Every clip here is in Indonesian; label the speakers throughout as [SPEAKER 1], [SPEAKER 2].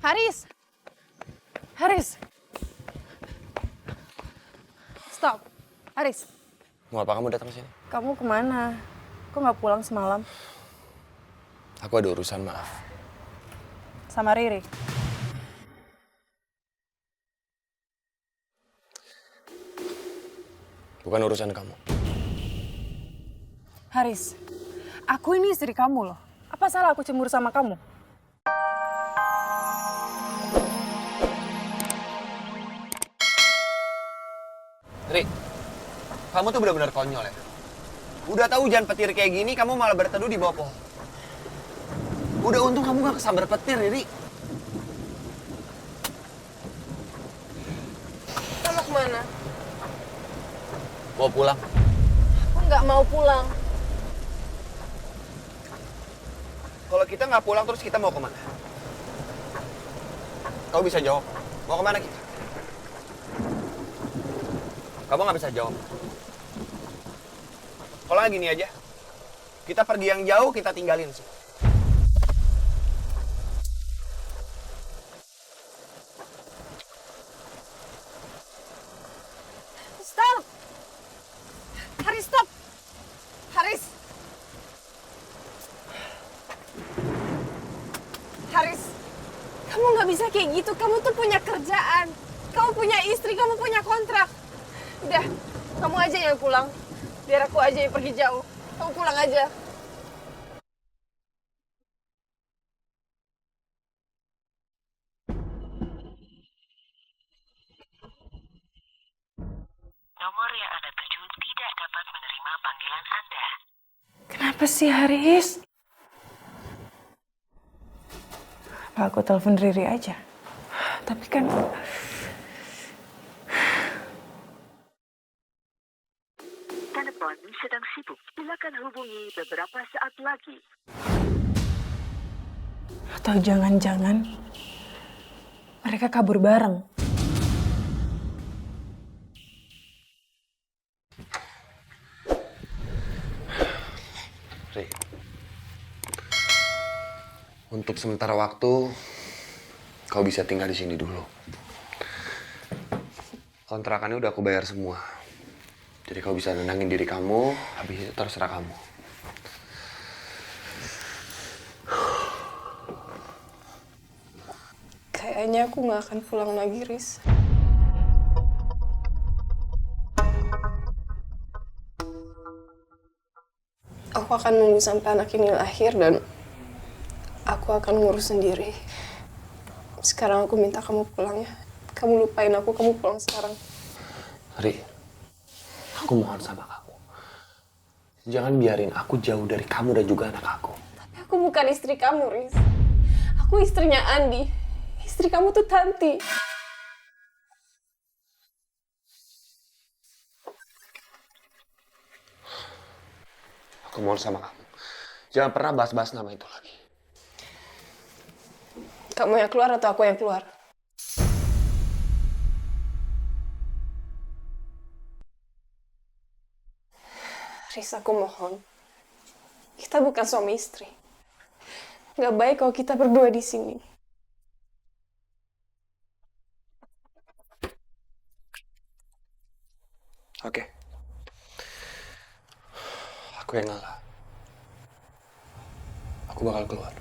[SPEAKER 1] Haris! Haris! Stop! Haris,
[SPEAKER 2] Mau apa kamu datang sini?
[SPEAKER 1] kamu kemana? Kok nggak pulang semalam?
[SPEAKER 2] Aku ada urusan, maaf.
[SPEAKER 1] Sama Riri?
[SPEAKER 2] Bukan urusan kamu.
[SPEAKER 1] Haris, aku ini istri kamu loh. Apa salah aku cemburu sama kamu?
[SPEAKER 2] Ri, kamu tuh benar-benar konyol ya. Udah tahu hujan petir kayak gini, kamu malah berteduh di bawah pohon. Udah untung kamu gak kesambar petir, Ri.
[SPEAKER 1] Kamu kemana?
[SPEAKER 2] Mau pulang?
[SPEAKER 1] Aku nggak mau pulang.
[SPEAKER 2] Kalau kita nggak pulang, terus kita mau kemana? Kau bisa jawab. Mau kemana kita? Kamu nggak bisa jawab. Kalau nggak gini aja, kita pergi yang jauh, kita tinggalin sih.
[SPEAKER 1] Stop! Haris, stop! Haris! Haris, kamu nggak bisa kayak gitu. Kamu tuh punya kerjaan. Kamu punya istri, kamu punya kontrak. Udah, kamu aja yang pulang. Biar aku aja yang pergi jauh. Kamu pulang aja.
[SPEAKER 3] Nomor yang Anda tuju tidak dapat menerima panggilan Anda.
[SPEAKER 1] Kenapa sih Haris? Apa aku telepon Riri aja? Tapi kan...
[SPEAKER 3] Telepon sedang sibuk. Silakan hubungi beberapa saat lagi.
[SPEAKER 1] Atau jangan-jangan mereka kabur bareng.
[SPEAKER 2] Ri, untuk sementara waktu, kau bisa tinggal di sini dulu. Kontrakannya udah aku bayar semua. Jadi kau bisa nenangin diri kamu, habis itu terserah kamu.
[SPEAKER 1] Kayaknya aku nggak akan pulang lagi, Riz. Aku akan nunggu sampai anak ini lahir dan aku akan ngurus sendiri. Sekarang aku minta kamu pulang ya. Kamu lupain aku, kamu pulang sekarang.
[SPEAKER 2] Ri, aku mohon sama kamu. Jangan biarin aku jauh dari kamu dan juga anak aku.
[SPEAKER 1] Tapi aku bukan istri kamu, Riz. Aku istrinya Andi. Istri kamu tuh Tanti.
[SPEAKER 2] Aku mohon sama kamu. Jangan pernah bahas-bahas nama itu lagi.
[SPEAKER 1] Kamu yang keluar atau aku yang keluar? Riz, aku mohon. Kita bukan suami istri. Gak baik kalau kita berdua di sini.
[SPEAKER 2] Oke. Aku yang ngalah. Aku bakal keluar.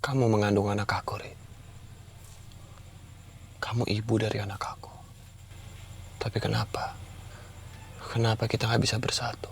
[SPEAKER 2] Kamu mengandung anak aku, Ri. Kamu ibu dari anak aku. Tapi kenapa? Kenapa kita nggak bisa bersatu?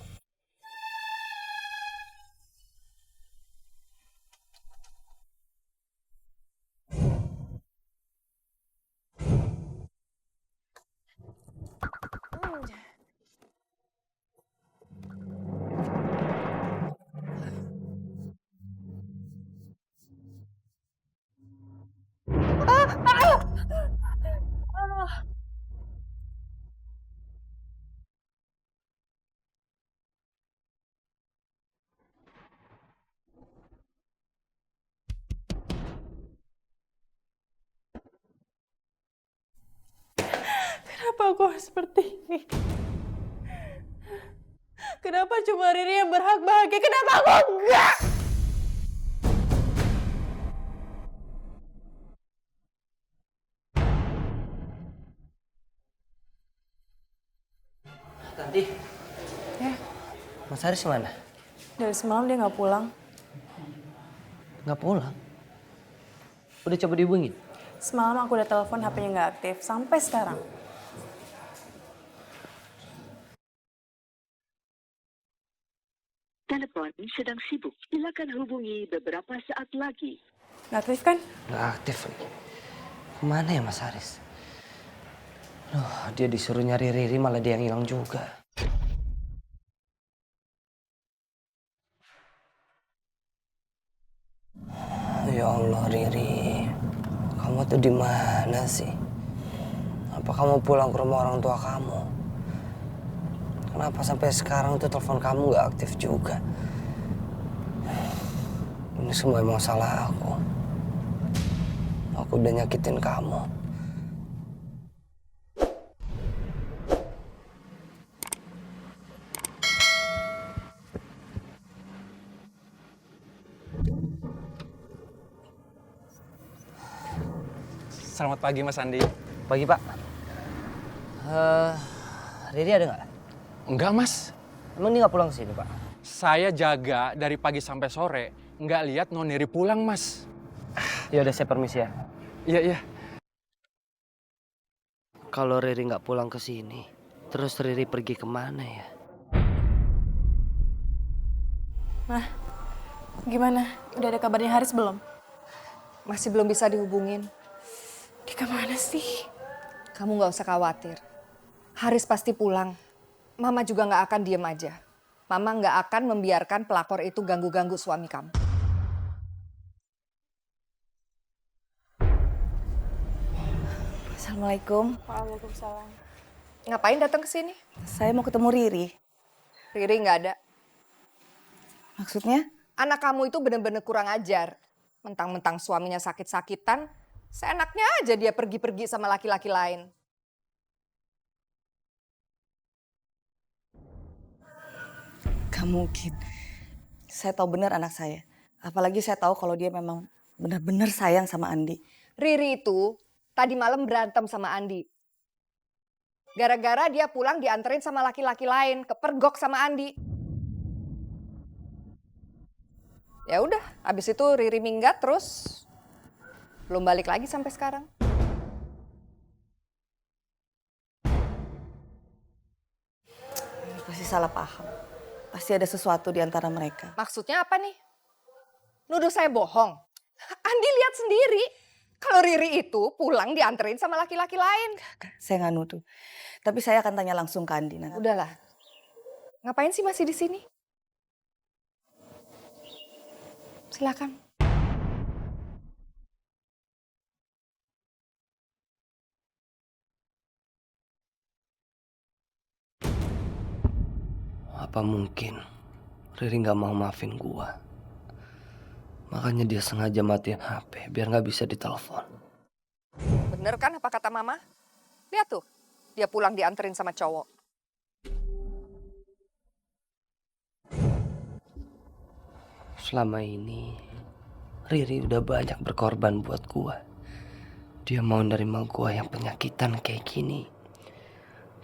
[SPEAKER 1] Kenapa aku seperti ini? Kenapa cuma Riri yang berhak bahagia? Kenapa aku enggak?
[SPEAKER 4] Tanti,
[SPEAKER 1] Ya,
[SPEAKER 4] Mas Haris mana?
[SPEAKER 1] dari semalam dia nggak pulang.
[SPEAKER 4] Nggak pulang? Udah coba dihubungin?
[SPEAKER 1] Semalam aku udah telepon, HP-nya nggak aktif. Sampai sekarang.
[SPEAKER 3] Telepon sedang sibuk. Silakan hubungi beberapa saat lagi.
[SPEAKER 1] Nggak aktif kan?
[SPEAKER 4] Nggak aktif lagi. Kemana ya Mas Haris? Loh, dia disuruh nyari Riri malah dia yang hilang juga. Ya Allah Riri, kamu tuh di mana sih? Apa kamu pulang ke rumah orang tua kamu? Kenapa sampai sekarang tuh telepon kamu nggak aktif juga? Ini semua emang salah aku. Aku udah nyakitin kamu.
[SPEAKER 5] Selamat pagi Mas Andi.
[SPEAKER 4] Pagi Pak. Riri ada nggak?
[SPEAKER 5] Enggak Mas,
[SPEAKER 4] Emang dia nggak pulang ke sini Pak?
[SPEAKER 5] saya jaga dari pagi sampai sore, nggak lihat non Riri pulang Mas.
[SPEAKER 4] Ya udah saya permisi ya.
[SPEAKER 5] Iya iya.
[SPEAKER 4] Kalau Riri nggak pulang ke sini, terus Riri pergi kemana ya?
[SPEAKER 1] Nah, gimana? Udah ada kabarnya Haris belum?
[SPEAKER 6] Masih belum bisa dihubungin.
[SPEAKER 1] Dia kemana sih?
[SPEAKER 6] Kamu nggak usah khawatir. Haris pasti pulang. Mama juga nggak akan diem aja. Mama nggak akan membiarkan pelakor itu ganggu-ganggu suami kamu.
[SPEAKER 7] Assalamualaikum.
[SPEAKER 1] Waalaikumsalam.
[SPEAKER 6] Ngapain datang ke sini?
[SPEAKER 7] Saya mau ketemu Riri.
[SPEAKER 6] Riri nggak ada.
[SPEAKER 7] Maksudnya?
[SPEAKER 6] Anak kamu itu bener-bener kurang ajar. Mentang-mentang suaminya sakit-sakitan, seenaknya aja dia pergi-pergi sama laki-laki lain.
[SPEAKER 7] Gak mungkin. Saya tahu benar anak saya. Apalagi saya tahu kalau dia memang benar-benar sayang sama Andi.
[SPEAKER 6] Riri itu tadi malam berantem sama Andi. Gara-gara dia pulang dianterin sama laki-laki lain, kepergok sama Andi. Ya udah, abis itu Riri minggat terus belum balik lagi sampai sekarang.
[SPEAKER 7] Pasti salah paham. Pasti ada sesuatu di antara mereka.
[SPEAKER 6] Maksudnya apa nih? Nuduh saya bohong? Andi lihat sendiri. Kalau Riri itu pulang dianterin sama laki-laki lain.
[SPEAKER 7] Saya nggak nuduh. Tapi saya akan tanya langsung ke Andi nanti.
[SPEAKER 6] Udahlah. Ngapain sih masih di sini? Silakan.
[SPEAKER 4] Apa mungkin Riri nggak mau maafin gua? Makanya dia sengaja matiin HP biar nggak bisa ditelepon.
[SPEAKER 6] Bener kan apa kata mama? Lihat tuh, dia pulang dianterin sama cowok.
[SPEAKER 4] Selama ini Riri udah banyak berkorban buat gua. Dia mau nerima gua yang penyakitan kayak gini.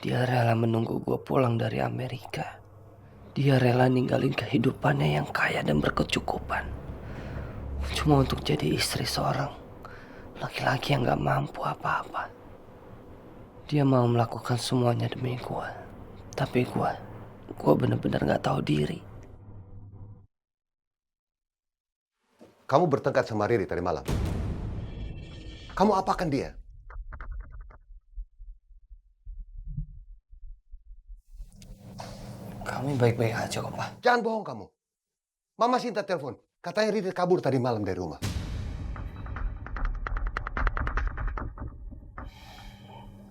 [SPEAKER 4] Dia rela menunggu gua pulang dari Amerika. Dia rela ninggalin kehidupannya yang kaya dan berkecukupan. Cuma untuk jadi istri seorang laki-laki yang gak mampu apa-apa. Dia mau melakukan semuanya demi gua. Tapi gua bener-bener gak tahu diri.
[SPEAKER 8] Kamu bertengkar sama Riri tadi malam. Kamu apakan dia?
[SPEAKER 4] Kami baik-baik aja kok, Pak.
[SPEAKER 8] Jangan bohong kamu. Mama Sinta telepon. Katanya Riri kabur tadi malam dari rumah.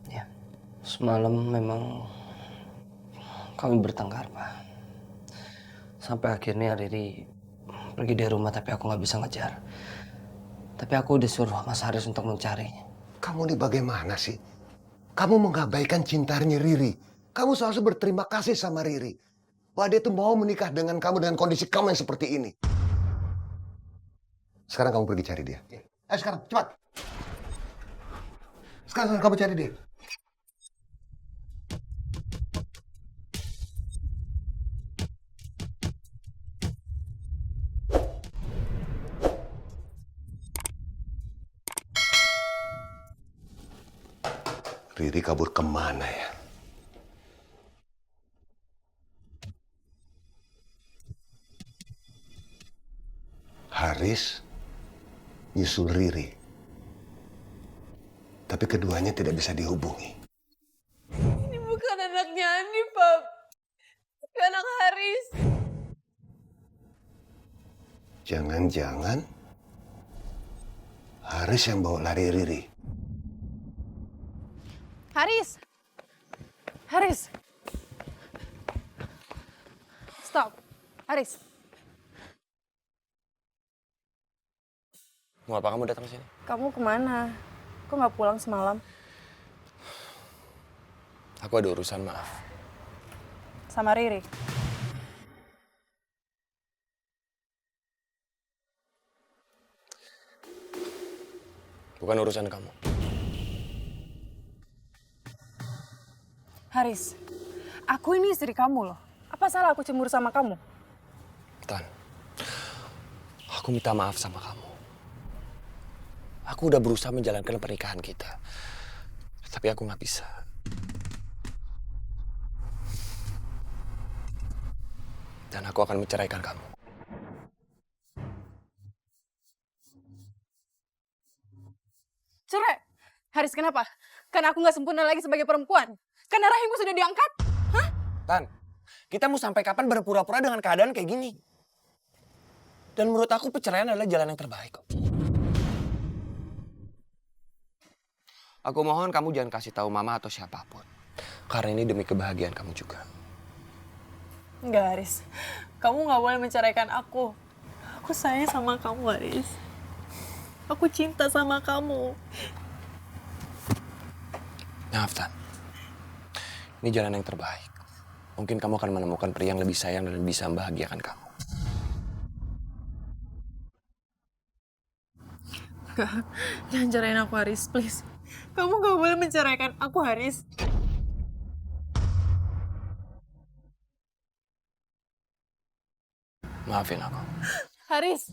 [SPEAKER 4] Ya, semalam memang kami bertengkar, Pak. Sampai akhirnya Riri pergi dari rumah tapi aku nggak bisa ngejar. Tapi aku udah suruh Mas Haris untuk mencarinya.
[SPEAKER 8] Kamu ini bagaimana sih? Kamu mengabaikan cintanya Riri. Kamu seharusnya berterima kasih sama Riri. Bahwa dia tuh mau menikah dengan kamu dengan kondisi kamu yang seperti ini. Sekarang kamu pergi cari dia. Ayo sekarang, cepat. Sekarang kamu cari dia. Riri kabur kemana ya? Haris nyusul Riri. Tapi keduanya tidak bisa dihubungi.
[SPEAKER 1] Ini bukan anaknya Andi, Pap. Tapi anak Haris.
[SPEAKER 8] Jangan-jangan Haris yang bawa lari Riri.
[SPEAKER 1] Haris. Haris. Stop. Haris.
[SPEAKER 2] Mau apa kamu datang sini?
[SPEAKER 1] Kamu kemana? Kok nggak pulang semalam?
[SPEAKER 2] Aku ada urusan, maaf.
[SPEAKER 1] Sama Riri?
[SPEAKER 2] Bukan urusan kamu.
[SPEAKER 1] Haris, aku ini istri kamu loh. Apa salah aku cemburu sama kamu?
[SPEAKER 2] Tan, aku minta maaf sama kamu. Aku udah berusaha menjalankan pernikahan kita. Tapi aku nggak bisa. Dan aku akan menceraikan kamu.
[SPEAKER 1] Cerai? Haris, kenapa? Karena aku nggak sempurna lagi sebagai perempuan. Karena rahimku sudah diangkat. Hah?
[SPEAKER 2] Tan, kita mau sampai kapan berpura-pura dengan keadaan kayak gini? Dan menurut aku perceraian adalah jalan yang terbaik kok. Aku mohon kamu jangan kasih tahu mama atau siapapun. Karena ini demi kebahagiaan kamu juga.
[SPEAKER 1] Enggak, Haris. Kamu nggak boleh menceraikan aku. Aku sayang sama kamu, Haris. Aku cinta sama kamu.
[SPEAKER 2] Maaf, Tan. Ini jalan yang terbaik. Mungkin kamu akan menemukan pria yang lebih sayang dan bisa membahagiakan kamu.
[SPEAKER 1] Enggak, jangan ceraiin aku, Haris, please. Kamu nggak boleh menceraikan aku, Haris.
[SPEAKER 2] Maafin aku.
[SPEAKER 1] Haris.